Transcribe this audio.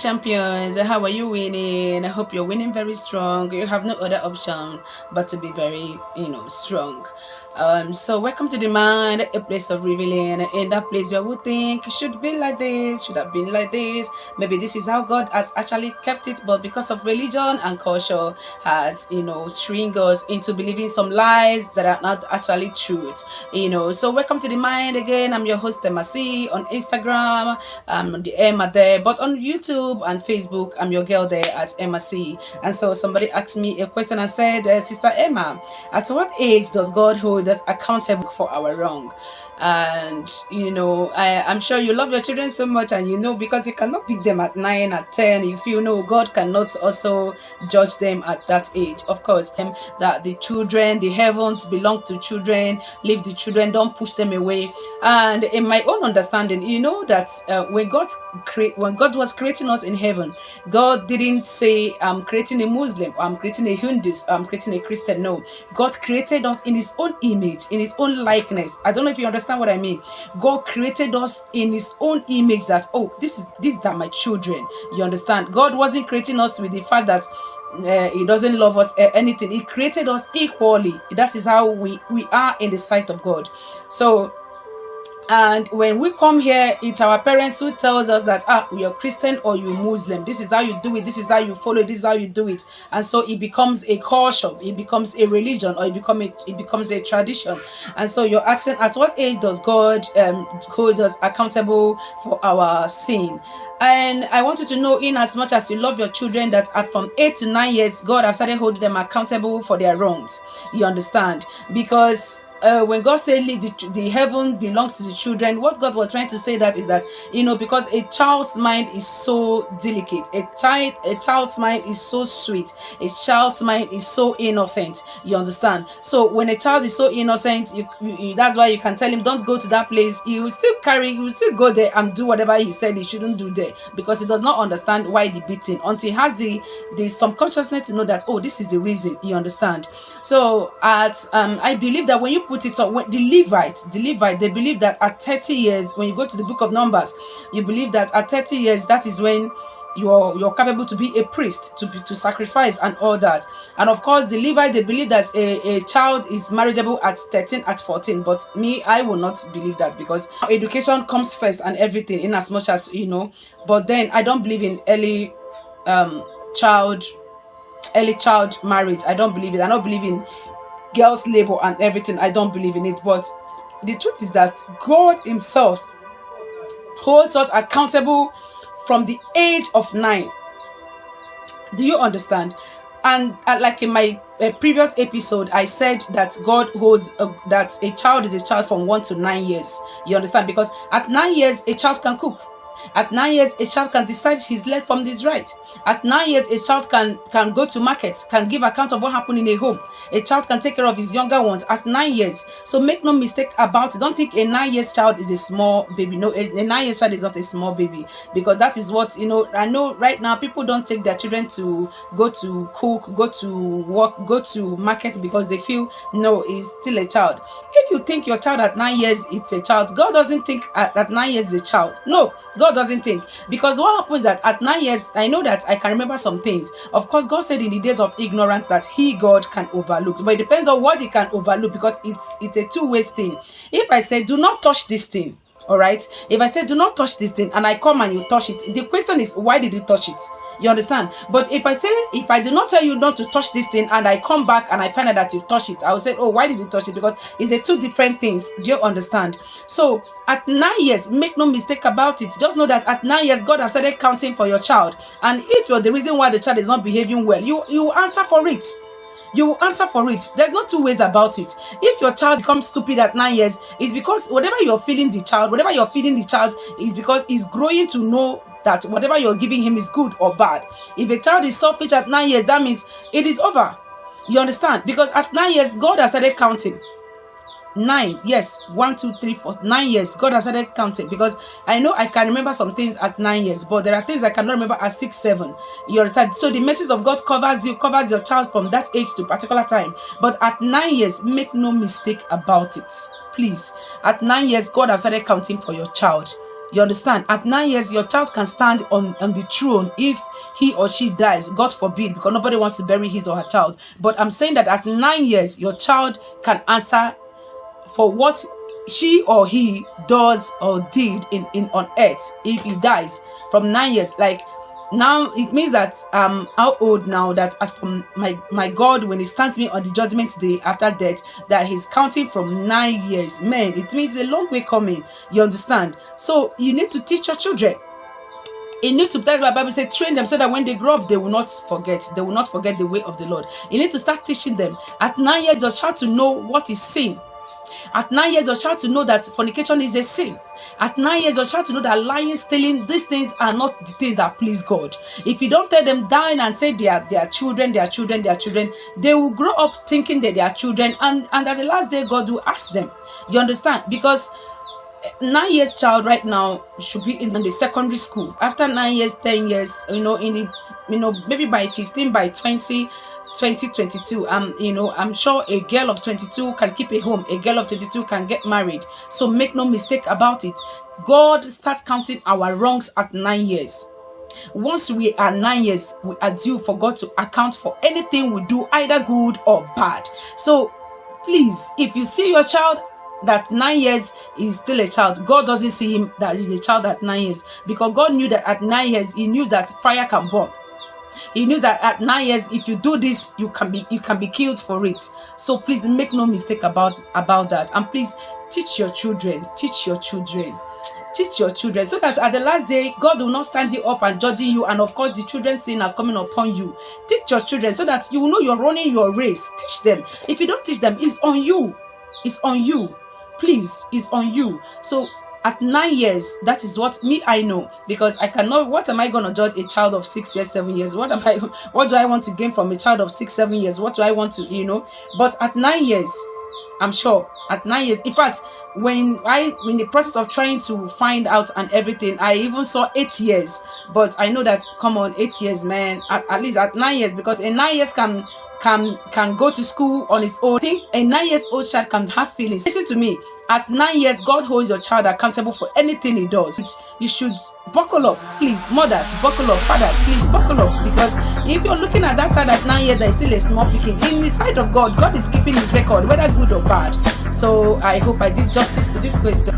champions. How are you winning? I hope you're winning very strong. You have no other option but to be very, strong. So welcome to the mind, a place of revealing. In that place where we think it should be like this, should have been like this. Maybe this is how God has actually kept it, but because of religion and culture has, shrink us into believing some lies that are not actually truth. So welcome to the mind again. I'm your host Emma C. On Instagram, the Emma there, but on YouTube and Facebook, I'm your girl there at Emma C. And so somebody asked me a question and said, Sister Emma, at what age does God hold us accountable for our wrong? And I'm sure you love your children so much, and because you cannot pick them at 9, at 10, if God cannot also judge them at that age. Of course, that the children, the heavens belong to children. Leave the children, don't push them away. And in my own understanding, that when God was creating us in heaven, God didn't say, I'm creating a Muslim, I'm creating a Hindu, I'm creating a Christian. No, God created us in his own image, in his own likeness. I don't know if you understand what I mean. God created us in his own image, that these are my children. You understand? God wasn't creating us with the fact that he doesn't love us anything. He created us equally. That is how we are in the sight of God. So, and when we come here, it's our parents who tells us that you're Christian or you're Muslim. This is how you do it. This is how you follow. This is how you do it. And so it becomes a culture. It becomes a religion, or it becomes a tradition. And so you're asking, at what age does God hold us accountable for our sin? And I want you to know, in as much as you love your children, that from 8 to 9 years, God has started holding them accountable for their wrongs. You understand? Because when God said the heaven belongs to the children, what God was trying to say that is that, because a child's mind is so delicate, a child's mind is so sweet, a child's mind is so innocent. You understand? So when a child is so innocent, that's why you can tell him, don't go to that place. He will still go there and do whatever he said he shouldn't do there, because he does not understand why the beating, until he has the subconsciousness to know that, this is the reason. You understand? So I believe that when you put it on, the Levites, they believe that at 30 years, when you go to the book of Numbers, you believe that at 30 years, that is when you're capable to be a priest, to sacrifice and all that. And of course, the Levites, they believe that a child is marriageable at 13, at 14. But me, I will not believe that, because education comes first and everything, in as much as but then I don't believe in early child marriage. I don't believe it. I don't believe in girls' labor and everything. I don't believe in it. But the truth is that God himself holds us accountable from the age of 9. Do you understand? And like in my previous episode, I said that God holds that a child is a child from 1 to 9 years. You understand? Because at 9 years, a child can cook. At 9 years, a child can decide his left from his right. At 9 years, a child can go to market, can give account of what happened in a home. A child can take care of his younger ones at 9 years. So make no mistake about it. Don't think a 9 years child is a small baby. No, a 9 years child is not a small baby, because that is what, I know right now people don't take their children to go to cook, go to work, go to market, because they feel, no, he's still a child. If you think your child at 9 years, it's a child, God doesn't think at 9 years is a child. No, God doesn't think. Because what happens that at 9 years, I know that I can remember some things. Of course, God said in the days of ignorance that God can overlook, but it depends on what he can overlook, because it's a two-way thing. If I say, do not touch this thing, all right, if I say do not touch this thing and I come and you touch it, the question is, why did you touch it? You understand? But if I do not tell you not to touch this thing and I come back and I find out that you touched it, I will say, why did you touch it? Because it's a two different things. Do you understand? So at 9 years, make no mistake about it, just know that at 9 years, God has started counting for your child. And if you're the reason why the child is not behaving well, you will answer for it. You will answer for it. There's not two ways about it. If your child becomes stupid at 9 years, it's because whatever you're feeding the child is because he's growing to know that whatever you're giving him is good or bad. If a child is selfish at 9 years, that means it is over. You understand? Because at 9 years, God has started counting. 9, yes, 1, 2, 3, 4, 9 years. God has started counting, because I know I can remember some things at 9 years, but there are things I cannot remember at 6, 7. You understand? So the message of God covers your child from that age to a particular time. But at 9 years, make no mistake about it. Please, at 9 years, God has started counting for your child. You understand? At 9 years, your child can stand on the throne if he or she dies, God forbid, because nobody wants to bury his or her child. But I'm saying that at 9 years, your child can answer for what she or he does or did in on earth if he dies from 9 years. Like, now it means that how old now, that from my God, when he stands me on the judgment day after death, that he's counting from 9 years. Man, it means a long way coming. You understand? So you need to teach your children. You need to, that's why the Bible says, train them so that when they grow up, they will not forget. They will not forget the way of the Lord. You need to start teaching them. At 9 years, your child to know what is sin. At 9 years, your child to know that fornication is a sin. At 9 years, your child to know that lying, stealing, these things are not the things that please God. If you don't tell them down and say they are children, they will grow up thinking that they are children, and at the last day, God will ask them. You understand? Because 9 years child right now should be in the secondary school. After 9 years, 10 years, maybe by 15, by 2022, I'm sure a girl of 22 can keep a home. A girl of 22 can get married. So make no mistake about it. God starts counting our wrongs at 9 years. Once we are 9 years, we are due for God to account for anything we do, either good or bad. So please, if you see your child that 9 years is still a child, God doesn't see him that he's a child at 9 years, because God knew that at 9 years, he knew that fire can burn. He knew that at 9 years, if you do this, you can be killed for it. So please make no mistake about that. And please teach your children, so that at the last day, God will not stand you up and judging you, and of course the children's sin is coming upon you. Teach your children so that you will know you're running your race. Teach them. If you don't teach them, it's on you. It's on you. Please, it's on you. So at 9 years, that is what I know, because I cannot. What am I going to judge a child of 6 years, 7 years? What do I want to gain from a child of 6, 7 years? What do I want to, But at 9 years, I'm sure at 9 years. In fact, when in the process of trying to find out and everything, I even saw 8 years. But I know that, come on, 8 years, man. At least at 9 years, because in 9 years can go to school on its own. I think a 9 years old child can have feelings. Listen to me. At 9 years, God holds your child accountable for anything he does. You should buckle up, please. Mothers, buckle up. Fathers, please buckle up. Because if you're looking at that child at 9 years, that is still a small picking, in the sight of God, God is keeping his record, whether good or bad. So I hope I did justice to this question.